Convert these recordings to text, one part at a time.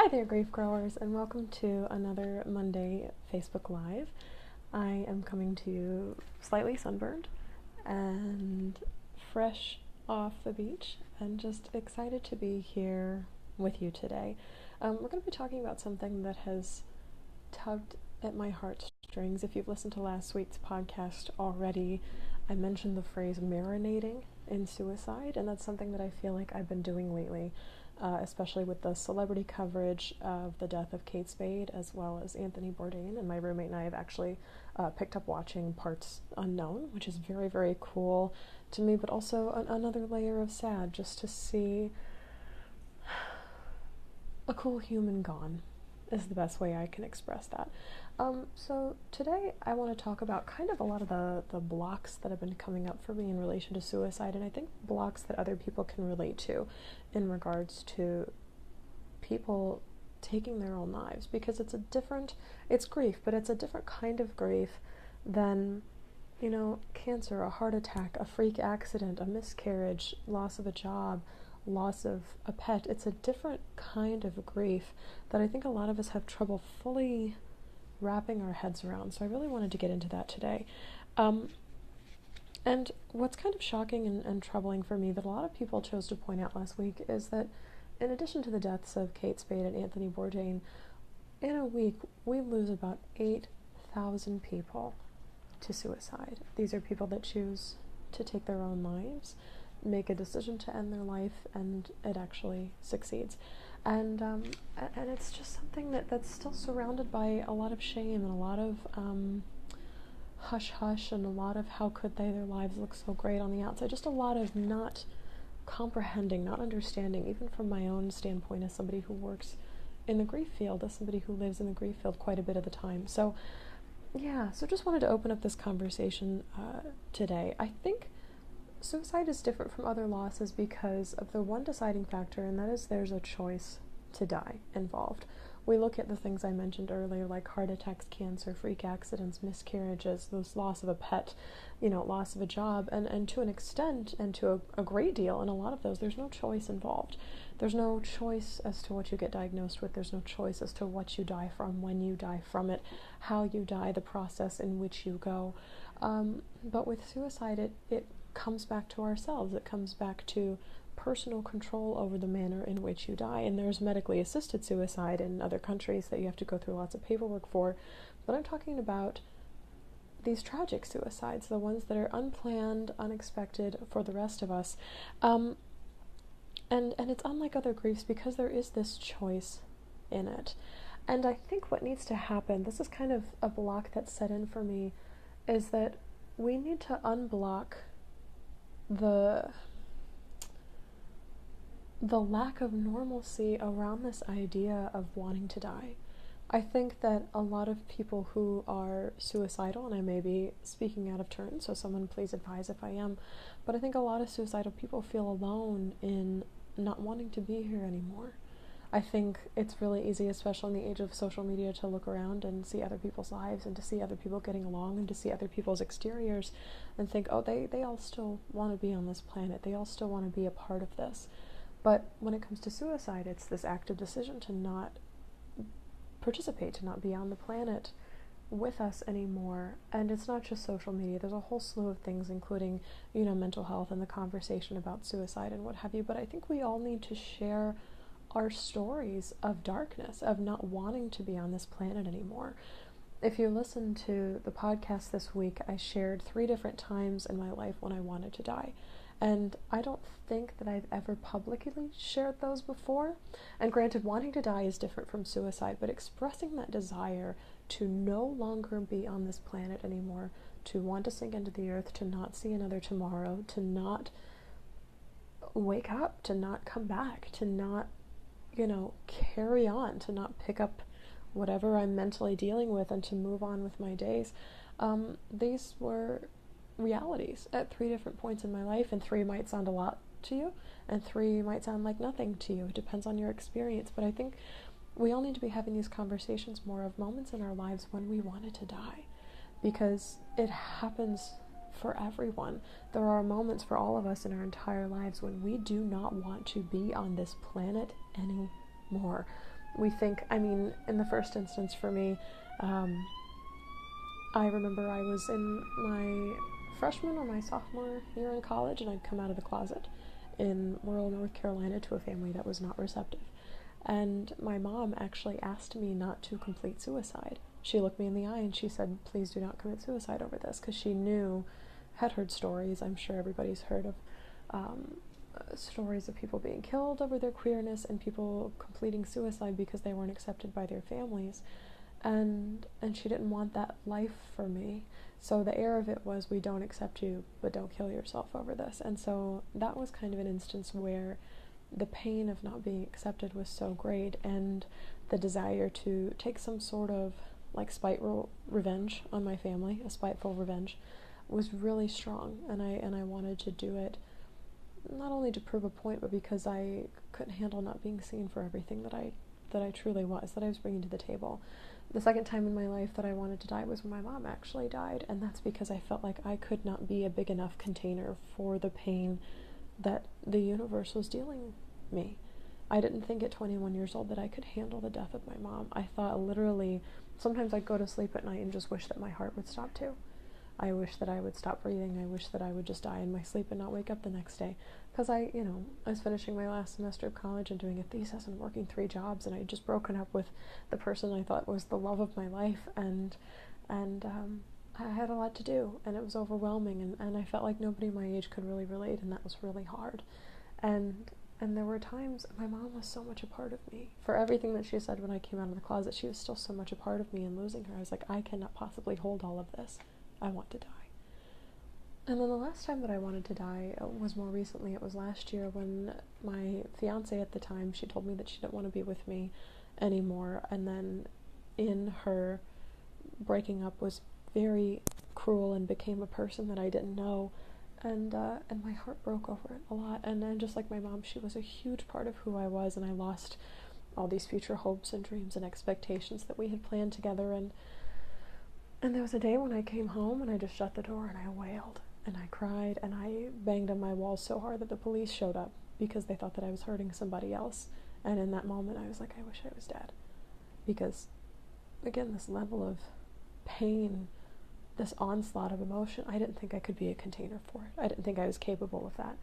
Hi there, grief growers, and welcome to another Monday Facebook Live. I am coming to you slightly sunburned and fresh off the beach and just excited to be here with you today. We're going to be talking about something that has tugged at my heartstrings. If you've listened to last week's podcast already, I mentioned the phrase marinating in suicide, and that's something that I feel like I've been doing lately. Especially with the celebrity coverage of the death of Kate Spade as well as Anthony Bourdain. And my roommate and I have actually picked up watching Parts Unknown, which is very, very cool to me, but also another layer of sad just to see a cool human gone is the best way I can express that. So today I want to talk about kind of a lot of the blocks that have been coming up for me in relation to suicide, and I think blocks that other people can relate to in regards to people taking their own lives, because it's grief, but it's a different kind of grief than, cancer, a heart attack, a freak accident, a miscarriage, loss of a job, loss of a pet. It's a different kind of grief that I think a lot of us have trouble fully wrapping our heads around. So I really wanted to get into that today. And what's kind of shocking and troubling for me that a lot of people chose to point out last week is that in addition to the deaths of Kate Spade and Anthony Bourdain, in a week we lose about 8,000 people to suicide. These are people that choose to take their own lives, make a decision to end their life, and it actually succeeds. And it's just something that's still surrounded by a lot of shame and a lot of hush-hush and a lot of how could their lives look so great on the outside. Just a lot of not comprehending, not understanding, even from my own standpoint as somebody who works in the grief field, as somebody who lives in the grief field quite a bit of the time. So just wanted to open up this conversation today. I think suicide is different from other losses because of the one deciding factor, and that is there's a choice to die involved. We look at the things I mentioned earlier, like heart attacks, cancer, freak accidents, miscarriages, those loss of a pet, loss of a job, and to an extent, and to a great deal, in a lot of those, there's no choice involved. There's no choice as to what you get diagnosed with. There's no choice as to what you die from, when you die from it, how you die, the process in which you go. But with suicide, it comes back to ourselves. It comes back to personal control over the manner in which you die. And there's medically assisted suicide in other countries that you have to go through lots of paperwork for. But I'm talking about these tragic suicides, the ones that are unplanned, unexpected for the rest of us. And it's unlike other griefs because there is this choice in it. And I think what needs to happen, this is kind of a block that's set in for me, is that we need to unblock the lack of normalcy around this idea of wanting to die. I think that a lot of people who are suicidal, and I may be speaking out of turn, so someone please advise if I am, but I think a lot of suicidal people feel alone in not wanting to be here anymore. I think it's really easy, especially in the age of social media, to look around and see other people's lives and to see other people getting along and to see other people's exteriors and think, oh, they all still want to be on this planet. They all still want to be a part of this. But when it comes to suicide, it's this active decision to not participate, to not be on the planet with us anymore. And it's not just social media. There's a whole slew of things, including, mental health and the conversation about suicide and what have you. But I think we all need to share our stories of darkness, of not wanting to be on this planet anymore. If you listen to the podcast this week, I shared 3 different times in my life when I wanted to die. And I don't think that I've ever publicly shared those before. And granted, wanting to die is different from suicide, but expressing that desire to no longer be on this planet anymore, to want to sink into the earth, to not see another tomorrow, to not wake up, to not come back, to not, carry on, to not pick up whatever I'm mentally dealing with and to move on with my days. These were realities at 3 different points in my life, and 3 might sound a lot to you, and 3 might sound like nothing to you. It depends on your experience, but I think we all need to be having these conversations more of moments in our lives when we wanted to die, because it happens for everyone. There are moments for all of us in our entire lives when we do not want to be on this planet anymore. we think, I mean, in the first instance for me, I remember I was in my freshman or my sophomore year in college, and I'd come out of the closet in rural North Carolina to a family that was not receptive. And my mom actually asked me not to complete suicide. She looked me in the eye and she said, please do not commit suicide over this, because she had heard stories. I'm sure everybody's heard of stories of people being killed over their queerness and people completing suicide because they weren't accepted by their families. And she didn't want that life for me. So the air of it was, we don't accept you, but don't kill yourself over this. And so that was kind of an instance where the pain of not being accepted was so great, and the desire to take some sort of like spiteful revenge on my family, a spiteful revenge, was really strong. And I wanted to do it not only to prove a point, but because I couldn't handle not being seen for everything that I truly was, that I was bringing to the table. The second time in my life that I wanted to die was when my mom actually died, and that's because I felt like I could not be a big enough container for the pain that the universe was dealing me. I didn't think at 21 years old that I could handle the death of my mom. I thought literally, sometimes I'd go to sleep at night and just wish that my heart would stop too. I wish that I would stop breathing. I wish that I would just die in my sleep and not wake up the next day. Because I was finishing my last semester of college and doing a thesis and working 3 jobs, and I had just broken up with the person I thought was the love of my life, and I had a lot to do, and it was overwhelming, and I felt like nobody my age could really relate, and that was really hard. And there were times, my mom was so much a part of me. For everything that she said when I came out of the closet, she was still so much a part of me, and losing her, I was like, I cannot possibly hold all of this. I want to die. And then the last time that I wanted to die was more recently. It was last year when my fiance at the time, she told me that she didn't want to be with me anymore, and then in her breaking up was very cruel and became a person that I didn't know, and my heart broke over it a lot. And then, just like my mom, she was a huge part of who I was, and I lost all these future hopes and dreams and expectations that we had planned together. And there was a day when I came home and I just shut the door and I wailed and I cried and I banged on my walls so hard that the police showed up because they thought that I was hurting somebody else. And in that moment I was like, I wish I was dead. Because, again, this level of pain, this onslaught of emotion, I didn't think I could be a container for it. I didn't think I was capable of that.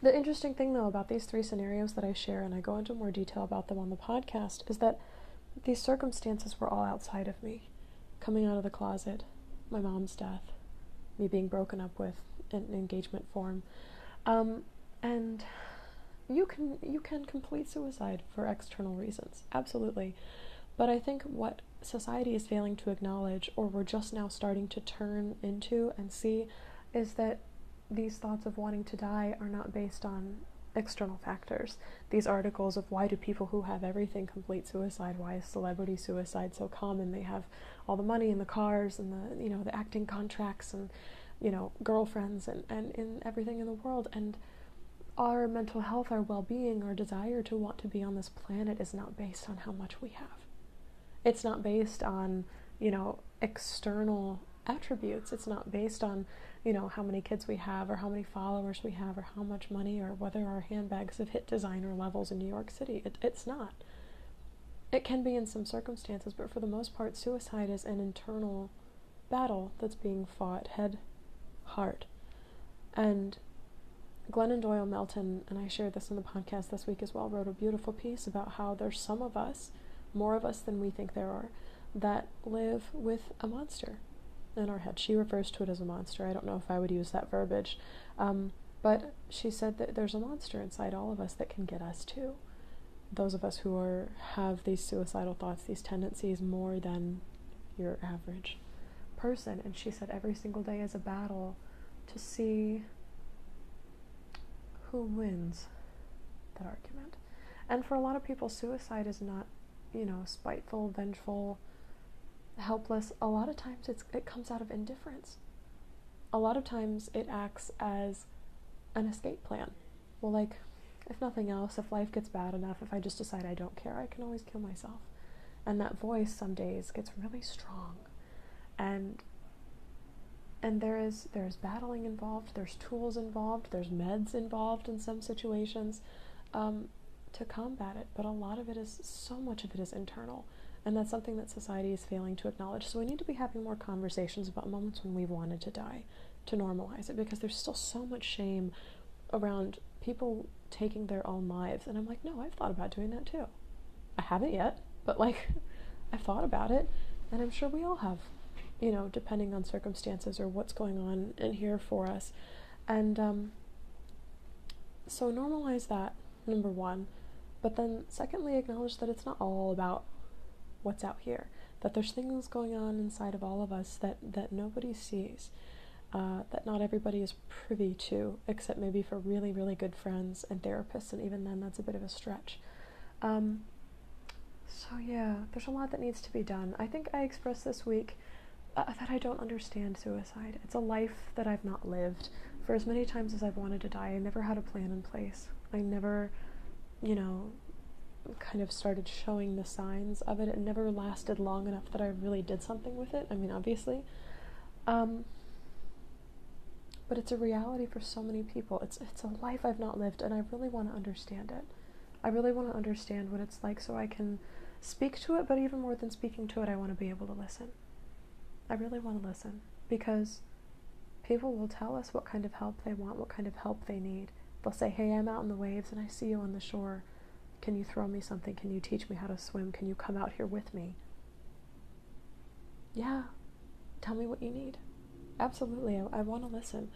The interesting thing, though, about these 3 scenarios that I share, and I go into more detail about them on the podcast, is that these circumstances were all outside of me. Coming out of the closet, my mom's death, me being broken up with in an engagement form, and you can complete suicide for external reasons, absolutely. But I think what society is failing to acknowledge, or we're just now starting to turn into and see, is that these thoughts of wanting to die are not based on external factors. These articles of why do people who have everything complete suicide, why is celebrity suicide so common? They have all the money and the cars and the acting contracts and girlfriends and in everything in the world, and our mental health, our well-being, our desire to want to be on this planet is not based on how much we have. It's not based on external attributes. It's not based on how many kids we have, or how many followers we have, or how much money, or whether our handbags have hit designer levels in New York City. It's not. It can be in some circumstances, but for the most part, suicide is an internal battle that's being fought head, heart. And Glennon Doyle Melton, and I shared this in the podcast this week as well, wrote a beautiful piece about how there's some of us, more of us than we think there are, that live with a monster in our head. She refers to it as a monster. I don't know if I would use that verbiage. But she said that there's a monster inside all of us that can get us too. Those of us who have these suicidal thoughts, these tendencies, more than your average person. And she said every single day is a battle to see who wins that argument. And for a lot of people, suicide is not, spiteful, vengeful, helpless. A lot of times it comes out of indifference. A lot of times it acts as an escape plan. Well, like, if nothing else, if life gets bad enough, if I just decide I don't care, I can always kill myself. And that voice some days gets really strong. And there's battling involved, there's tools involved, there's meds involved in some situations. combat it, but so much of it is internal, and that's something that society is failing to acknowledge. So we need to be having more conversations about moments when we've wanted to die, to normalize it, because there's still so much shame around people taking their own lives. And I'm like, no, I've thought about doing that too. I haven't yet, but like, I've thought about it, and I'm sure we all have, depending on circumstances or what's going on in here for us. And so normalize that, number one. But then secondly, acknowledge that it's not all about what's out here, that there's things going on inside of all of us that nobody sees, that not everybody is privy to, except maybe for really, really good friends and therapists, and even then that's a bit of a stretch. So yeah, there's a lot that needs to be done. I think I expressed this week that I don't understand suicide. It's a life that I've not lived. For as many times as I've wanted to die, I never had a plan in place. I never, kind of started showing the signs of it. It never lasted long enough that I really did something with it. I mean, obviously. But it's a reality for so many people. It's a life I've not lived, and I really want to understand it. I really want to understand what it's like so I can speak to it, but even more than speaking to it, I want to be able to listen. I really want to listen, because people will tell us what kind of help they want, what kind of help they need. They'll say, hey, I'm out in the waves and I see you on the shore. Can you throw me something? Can you teach me how to swim? Can you come out here with me? Yeah, tell me what you need. Absolutely, I want to listen.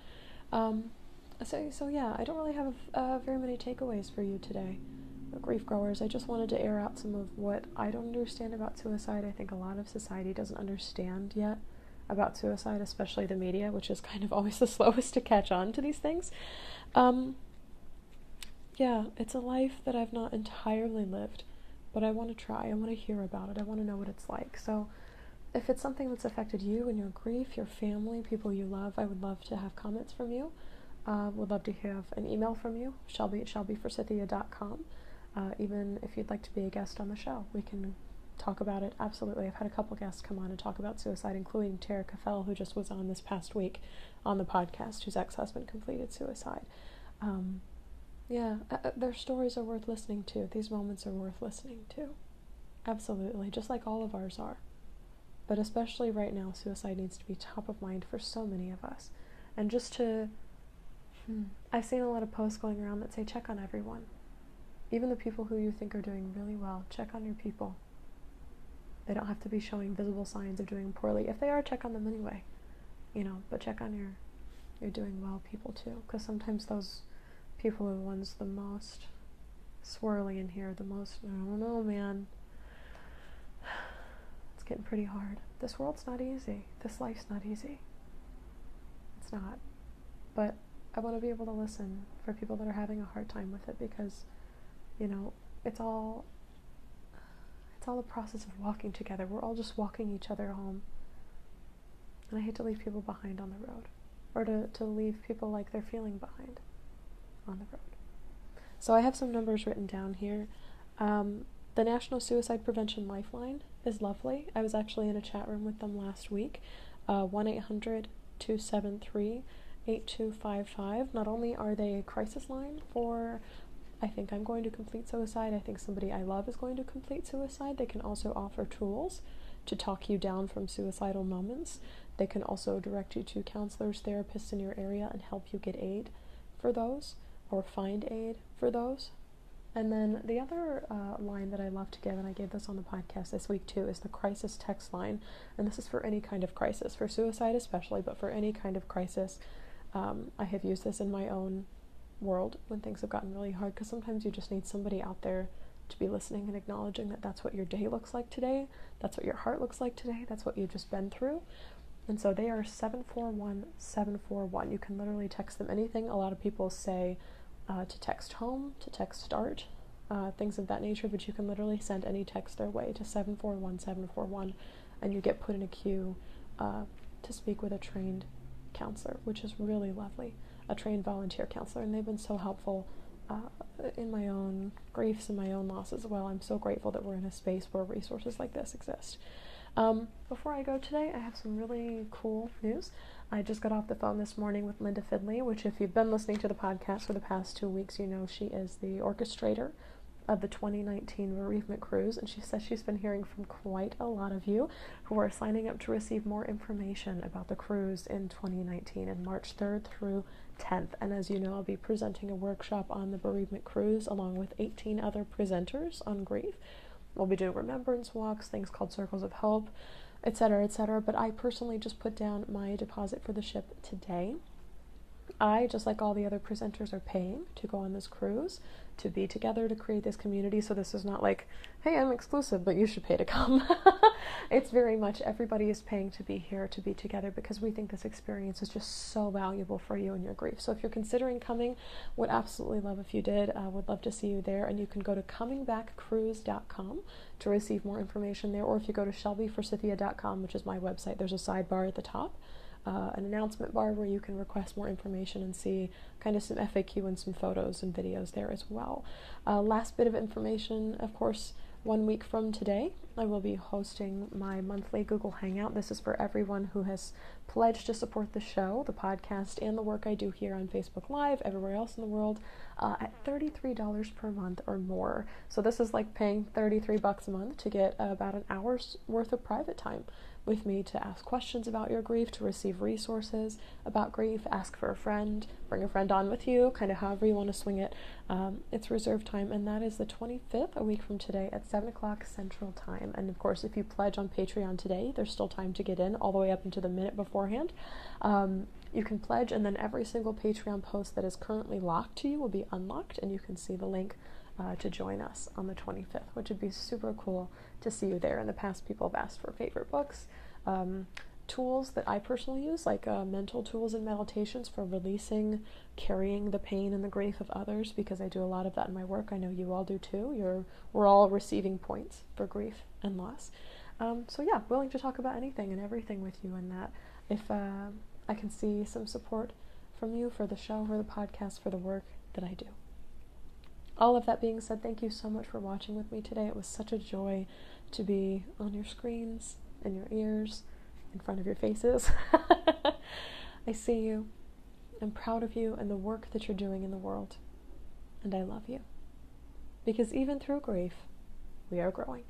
So yeah, I don't really have very many takeaways for you today, grief growers. I just wanted to air out some of what I don't understand about suicide. I think a lot of society doesn't understand yet about suicide, especially the media, which is kind of always the slowest to catch on to these things. Yeah, it's a life that I've not entirely lived, but I want to try. I want to hear about it. I want to know what it's like. So if it's something that's affected you and your grief, your family, people you love, I would love to have comments from you. Would love to have an email from you, shelby@shelbyforsythia.com. Even if you'd like to be a guest on the show, we can talk about it. Absolutely. I've had a couple guests come on and talk about suicide, including Tara Caffell, who just was on this past week on the podcast, whose ex-husband completed suicide. Their stories are worth listening to. These moments are worth listening to. Absolutely, just like all of ours are. But especially right now, suicide needs to be top of mind for so many of us. And just to... I've seen a lot of posts going around that say, check on everyone. Even the people who you think are doing really well, check on your people. They don't have to be showing visible signs of doing poorly. If they are, check on them anyway. But check on your doing well people too. Because sometimes those people are the ones the most swirly in here, the most, I don't know, man. It's getting pretty hard. This world's not easy. This life's not easy. It's not. But I want to be able to listen for people that are having a hard time with it, because, it's all a process of walking together. We're all just walking each other home. And I hate to leave people behind on the road, or to leave people like they're feeling behind on the road. So I have some numbers written down here. The National Suicide Prevention Lifeline is lovely. I was actually in a chat room with them last week. 1-800-273-8255. Not only are they a crisis line for, I think I'm going to complete suicide, I think somebody I love is going to complete suicide, they can also offer tools to talk you down from suicidal moments. They can also direct you to counselors, therapists in your area, and help you get aid for those, or find aid for those. And then the other line that I love to give, and I gave this on the podcast this week too, is the crisis text line. And this is for any kind of crisis, for suicide especially, but for any kind of crisis. I have used this in my own world when things have gotten really hard, because sometimes you just need somebody out there to be listening and acknowledging that that's what your day looks like today, that's what your heart looks like today, that's what you've just been through. And so they are 741-741. You can literally text them anything. A lot of people say to text home, to text start, things of that nature, but you can literally send any text their way to 741-741, and you get put in a queue to speak with a trained counselor, which is really lovely, a trained volunteer counselor, and they've been so helpful in my own griefs and my own loss as well. I'm so grateful that we're in a space where resources like this exist. Before I go today, I have some really cool news. I just got off the phone this morning with Linda Fidley, which if you've been listening to the podcast for the past 2 weeks, you know she is the orchestrator of the 2019 bereavement cruise, and she says she's been hearing from quite a lot of you who are signing up to receive more information about the cruise in 2019 and March 3rd through 10th. And as you know, I'll be presenting a workshop on the bereavement cruise along with 18 other presenters on grief. We'll be doing remembrance walks, things called circles of hope, etc., etc. But I personally just put down my deposit for the ship today. I, just like all the other presenters, are paying to go on this cruise, to be together, to create this community. So this is not like, hey, I'm exclusive, but you should pay to come. It's very much everybody is paying to be here, to be together, because we think this experience is just so valuable for you and your grief. So if you're considering coming, would absolutely love if you did. Would love to see you there. And you can go to comingbackcruise.com to receive more information there. Or if you go to shelbyforsythia.com, which is my website, there's a sidebar at the top. An announcement bar where you can request more information and see kind of some FAQ and some photos and videos there as well. Last bit of information, of course, 1 week from today, I will be hosting my monthly Google Hangout. This is for everyone who has pledged to support the show, the podcast, and the work I do here on Facebook Live, everywhere else in the world, at $33 per month or more. So this is like paying $33 a month to get about an hour's worth of private time with me to ask questions about your grief, to receive resources about grief, ask for a friend, bring a friend on with you, kind of however you want to swing it. It's reserved time, and that is the 25th, a week from today, at 7 o'clock Central Time. And of course, if you pledge on Patreon today, there's still time to get in, all the way up into the minute beforehand. You can pledge, and then every single Patreon post that is currently locked to you will be unlocked, and you can see the link to join us on the 25th, which would be super cool to see you there. In the past, people have asked for favorite books, tools that I personally use, like mental tools and meditations for releasing, carrying the pain and the grief of others, because I do a lot of that in my work. I know you all do too. We're all receiving points for grief and loss. So yeah, willing to talk about anything and everything with you, and that if I can see some support from you for the show, for the podcast, for the work that I do. All of that being said, thank you so much for watching with me today. It was such a joy to be on your screens, in your ears, in front of your faces. I see you. I'm proud of you and the work that you're doing in the world. And I love you. Because even through grief, we are growing.